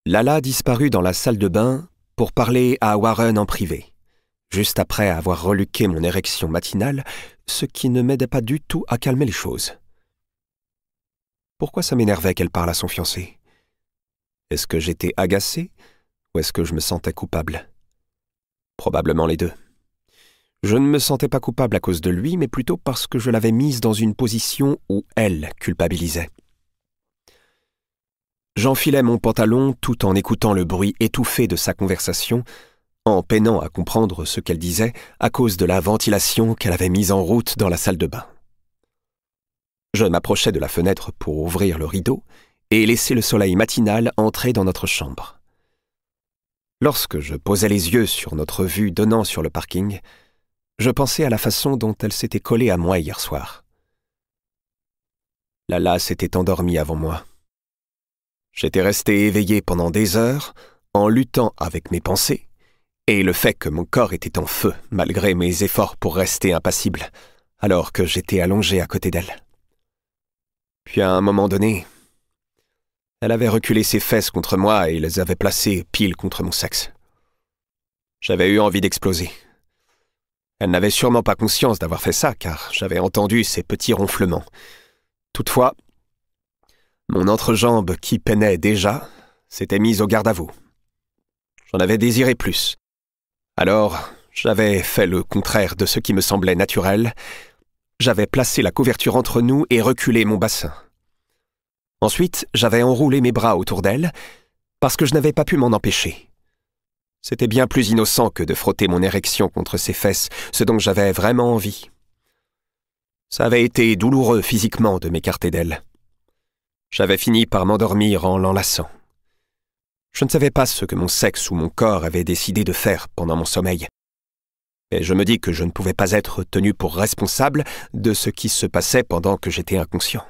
Lala disparut dans la salle de bain pour parler à Warren en privé, juste après avoir reluqué mon érection matinale, ce qui ne m'aidait pas du tout à calmer les choses. Pourquoi ça m'énervait qu'elle parle à son fiancé? Est-ce que j'étais agacé ou est-ce que je me sentais coupable? Probablement les deux. Je ne me sentais pas coupable à cause de lui, mais plutôt parce que je l'avais mise dans une position où elle culpabilisait. J'enfilais mon pantalon tout en écoutant le bruit étouffé de sa conversation, en peinant à comprendre ce qu'elle disait à cause de la ventilation qu'elle avait mise en route dans la salle de bain. Je m'approchais de la fenêtre pour ouvrir le rideau et laisser le soleil matinal entrer dans notre chambre. Lorsque je posais les yeux sur notre vue donnant sur le parking, je pensais à la façon dont elle s'était collée à moi hier soir. Lala s'était endormie avant moi. J'étais resté éveillé pendant des heures, en luttant avec mes pensées, et le fait que mon corps était en feu, malgré mes efforts pour rester impassible, alors que j'étais allongé à côté d'elle. Puis à un moment donné, elle avait reculé ses fesses contre moi et les avait placées pile contre mon sexe. J'avais eu envie d'exploser. Elle n'avait sûrement pas conscience d'avoir fait ça, car j'avais entendu ses petits ronflements. Toutefois, mon entrejambe, qui peinait déjà, s'était mise au garde-à-vous. J'en avais désiré plus. Alors, j'avais fait le contraire de ce qui me semblait naturel. J'avais placé la couverture entre nous et reculé mon bassin. Ensuite, j'avais enroulé mes bras autour d'elle, parce que je n'avais pas pu m'en empêcher. C'était bien plus innocent que de frotter mon érection contre ses fesses, ce dont j'avais vraiment envie. Ça avait été douloureux physiquement de m'écarter d'elle. J'avais fini par m'endormir en l'enlaçant. Je ne savais pas ce que mon sexe ou mon corps avait décidé de faire pendant mon sommeil. Et je me dis que je ne pouvais pas être tenu pour responsable de ce qui se passait pendant que j'étais inconscient.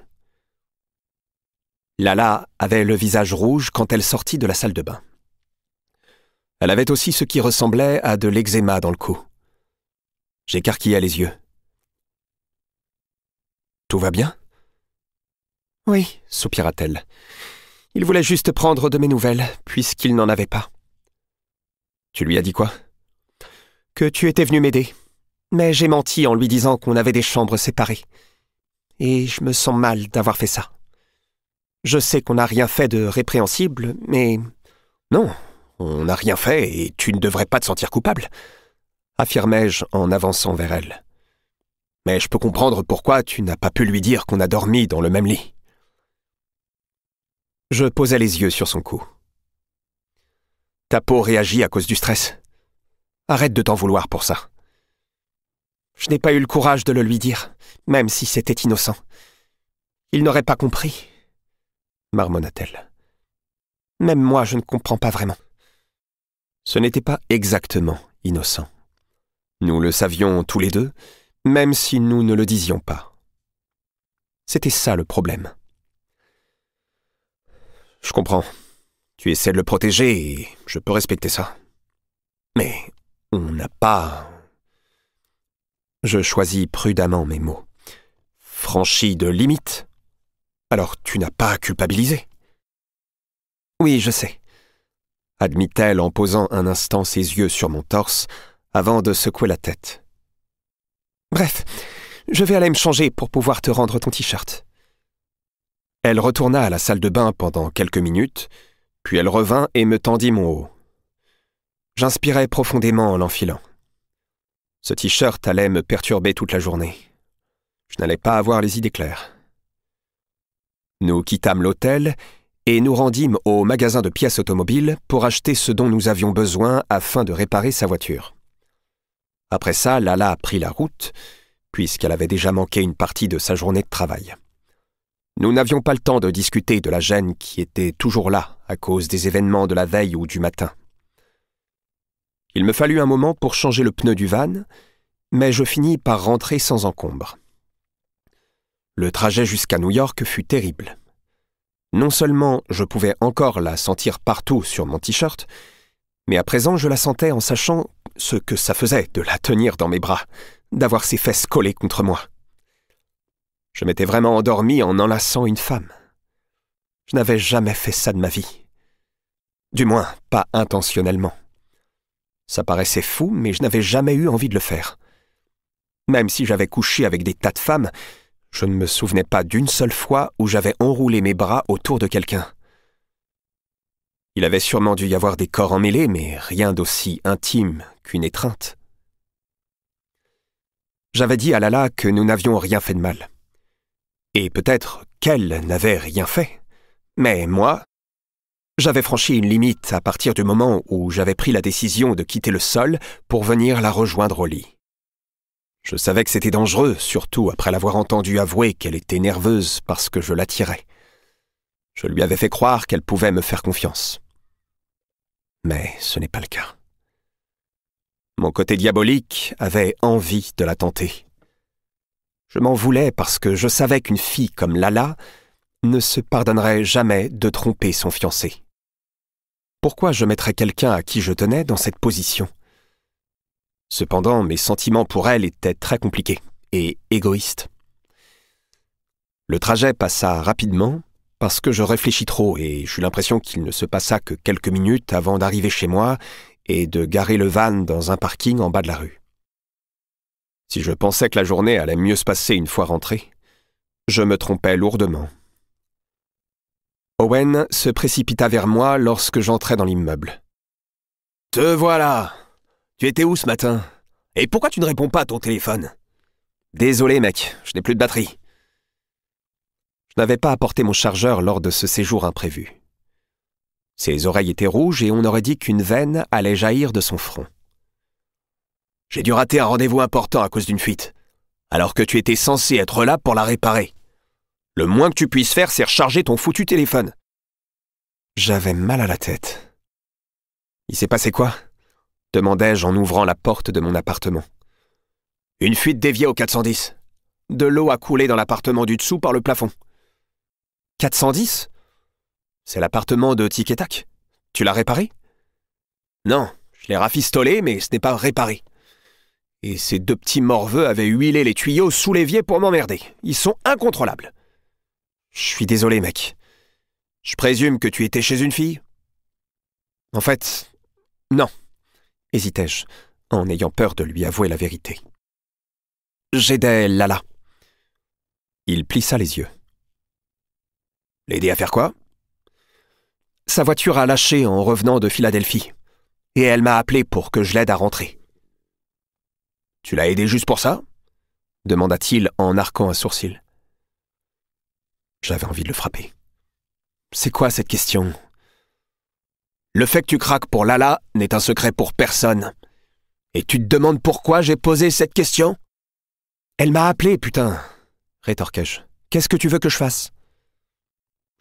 Lala avait le visage rouge quand elle sortit de la salle de bain. Elle avait aussi ce qui ressemblait à de l'eczéma dans le cou. J'écarquillai les yeux. « Tout va bien ?»« Oui, soupira-t-elle. Il voulait juste prendre de mes nouvelles, puisqu'il n'en avait pas. »« Tu lui as dit quoi ?»« Que tu étais venu m'aider. Mais j'ai menti en lui disant qu'on avait des chambres séparées. Et je me sens mal d'avoir fait ça. Je sais qu'on n'a rien fait de répréhensible, mais... » « Non, on n'a rien fait et tu ne devrais pas te sentir coupable, » affirmai-je en avançant vers elle. « Mais je peux comprendre pourquoi tu n'as pas pu lui dire qu'on a dormi dans le même lit. » Je posai les yeux sur son cou. « Ta peau réagit à cause du stress. Arrête de t'en vouloir pour ça. » Je n'ai pas eu le courage de le lui dire, même si c'était innocent. Il n'aurait pas compris, marmonna-t-elle. Même moi, je ne comprends pas vraiment. Ce n'était pas exactement innocent. Nous le savions tous les deux, même si nous ne le disions pas. C'était ça le problème. Je comprends. Tu essaies de le protéger et je peux respecter ça. Mais on n'a pas... Je choisis prudemment mes mots. Franchi de limites? Alors tu n'as pas à culpabiliser. Oui, je sais, admit-elle en posant un instant ses yeux sur mon torse avant de secouer la tête. Bref, je vais aller me changer pour pouvoir te rendre ton t-shirt. Elle retourna à la salle de bain pendant quelques minutes, puis elle revint et me tendit mon haut. J'inspirais profondément en l'enfilant. Ce t-shirt allait me perturber toute la journée. Je n'allais pas avoir les idées claires. Nous quittâmes l'hôtel et nous rendîmes au magasin de pièces automobiles pour acheter ce dont nous avions besoin afin de réparer sa voiture. Après ça, Lala prit la route, puisqu'elle avait déjà manqué une partie de sa journée de travail. Nous n'avions pas le temps de discuter de la gêne qui était toujours là à cause des événements de la veille ou du matin. Il me fallut un moment pour changer le pneu du van, mais je finis par rentrer sans encombre. Le trajet jusqu'à New York fut terrible. Non seulement je pouvais encore la sentir partout sur mon t-shirt, mais à présent je la sentais en sachant ce que ça faisait de la tenir dans mes bras, d'avoir ses fesses collées contre moi. Je m'étais vraiment endormi en enlaçant une femme. Je n'avais jamais fait ça de ma vie. Du moins, pas intentionnellement. Ça paraissait fou, mais je n'avais jamais eu envie de le faire. Même si j'avais couché avec des tas de femmes, je ne me souvenais pas d'une seule fois où j'avais enroulé mes bras autour de quelqu'un. Il avait sûrement dû y avoir des corps emmêlés, mais rien d'aussi intime qu'une étreinte. J'avais dit à Lala que nous n'avions rien fait de mal. Et peut-être qu'elle n'avait rien fait. Mais moi, j'avais franchi une limite à partir du moment où j'avais pris la décision de quitter le sol pour venir la rejoindre au lit. Je savais que c'était dangereux, surtout après l'avoir entendue avouer qu'elle était nerveuse parce que je l'attirais. Je lui avais fait croire qu'elle pouvait me faire confiance. Mais ce n'est pas le cas. Mon côté diabolique avait envie de la tenter. Je m'en voulais parce que je savais qu'une fille comme Lala ne se pardonnerait jamais de tromper son fiancé. Pourquoi je mettrais quelqu'un à qui je tenais dans cette position? Cependant, mes sentiments pour elle étaient très compliqués et égoïstes. Le trajet passa rapidement parce que je réfléchis trop et j'eus l'impression qu'il ne se passa que quelques minutes avant d'arriver chez moi et de garer le van dans un parking en bas de la rue. Si je pensais que la journée allait mieux se passer une fois rentré, je me trompais lourdement. Owen se précipita vers moi lorsque j'entrais dans l'immeuble. « Te voilà! Tu étais où ce matin? Et pourquoi tu ne réponds pas à ton téléphone? »« Désolé, mec, je n'ai plus de batterie. » Je n'avais pas apporté mon chargeur lors de ce séjour imprévu. Ses oreilles étaient rouges et on aurait dit qu'une veine allait jaillir de son front. « J'ai dû rater un rendez-vous important à cause d'une fuite, alors que tu étais censé être là pour la réparer. Le moins que tu puisses faire, c'est recharger ton foutu téléphone. » J'avais mal à la tête. « Il s'est passé quoi ?» demandai-je en ouvrant la porte de mon appartement. « Une fuite déviée au 410. De l'eau a coulé dans l'appartement du dessous par le plafond. »« 410 ? C'est l'appartement de Tic et Tac. Tu l'as réparé ?»« Non, je l'ai rafistolé, mais ce n'est pas réparé. Et ces deux petits morveux avaient huilé les tuyaux sous l'évier pour m'emmerder. Ils sont incontrôlables. »« Je suis désolé, mec. Je présume que tu étais chez une fille ? » ?»« En fait, non. » hésitai-je, en ayant peur de lui avouer la vérité. « J'aidais Lala. » Il plissa les yeux. « L'aider à faire quoi ? » Sa voiture a lâché en revenant de Philadelphie, et elle m'a appelé pour que je l'aide à rentrer. « Tu l'as aidé juste pour ça ? » demanda-t-il en arquant un sourcil. J'avais envie de le frapper. « C'est quoi cette question ? Le fait que tu craques pour Lala n'est un secret pour personne. Et tu te demandes pourquoi j'ai posé cette question ? » « Elle m'a appelé, putain !» rétorquai-je. « Qu'est-ce que tu veux que je fasse ?»«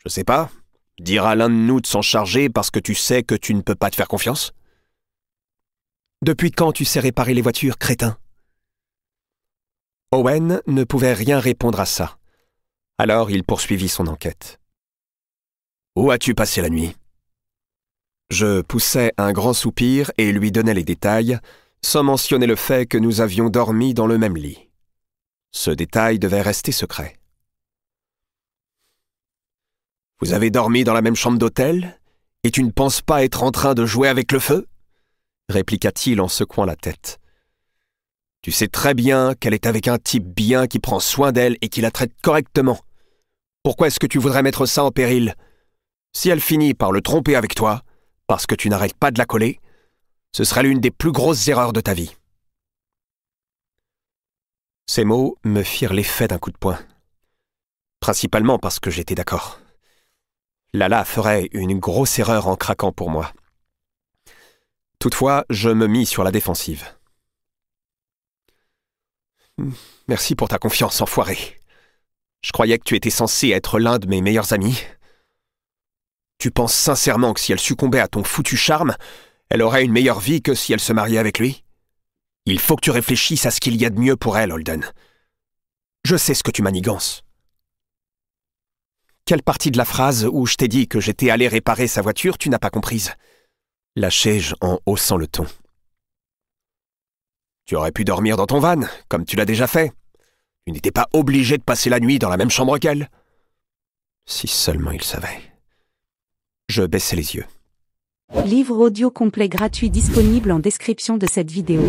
Je sais pas. Dire à l'un de nous de s'en charger parce que tu sais que tu ne peux pas te faire confiance ? » « Depuis quand tu sais réparer les voitures, crétin ?» Owen ne pouvait rien répondre à ça. Alors il poursuivit son enquête. « Où as-tu passé la nuit ?» Je poussai un grand soupir et lui donnai les détails, sans mentionner le fait que nous avions dormi dans le même lit. Ce détail devait rester secret. « Vous avez dormi dans la même chambre d'hôtel, et tu ne penses pas être en train de jouer avec le feu ?» répliqua-t-il en secouant la tête. « Tu sais très bien qu'elle est avec un type bien qui prend soin d'elle et qui la traite correctement. Pourquoi est-ce que tu voudrais mettre ça en péril? Si elle finit par le tromper avec toi, parce que tu n'arrêtes pas de la coller, ce serait l'une des plus grosses erreurs de ta vie. » Ces mots me firent l'effet d'un coup de poing. Principalement parce que j'étais d'accord. Lala ferait une grosse erreur en craquant pour moi. Toutefois, je me mis sur la défensive. « Merci pour ta confiance, enfoiré. Je croyais que tu étais censé être l'un de mes meilleurs amis. Tu penses sincèrement que si elle succombait à ton foutu charme, elle aurait une meilleure vie que si elle se mariait avec lui ? Il faut que tu réfléchisses à ce qu'il y a de mieux pour elle, Holden. Je sais ce que tu manigances. » Quelle partie de la phrase où je t'ai dit que j'étais allé réparer sa voiture tu n'as pas comprise ? Lâchai-je en haussant le ton. Tu aurais pu dormir dans ton van, comme tu l'as déjà fait. Tu n'étais pas obligé de passer la nuit dans la même chambre qu'elle. Si seulement il savait. Je baissai les yeux. Livre audio complet gratuit disponible en description de cette vidéo.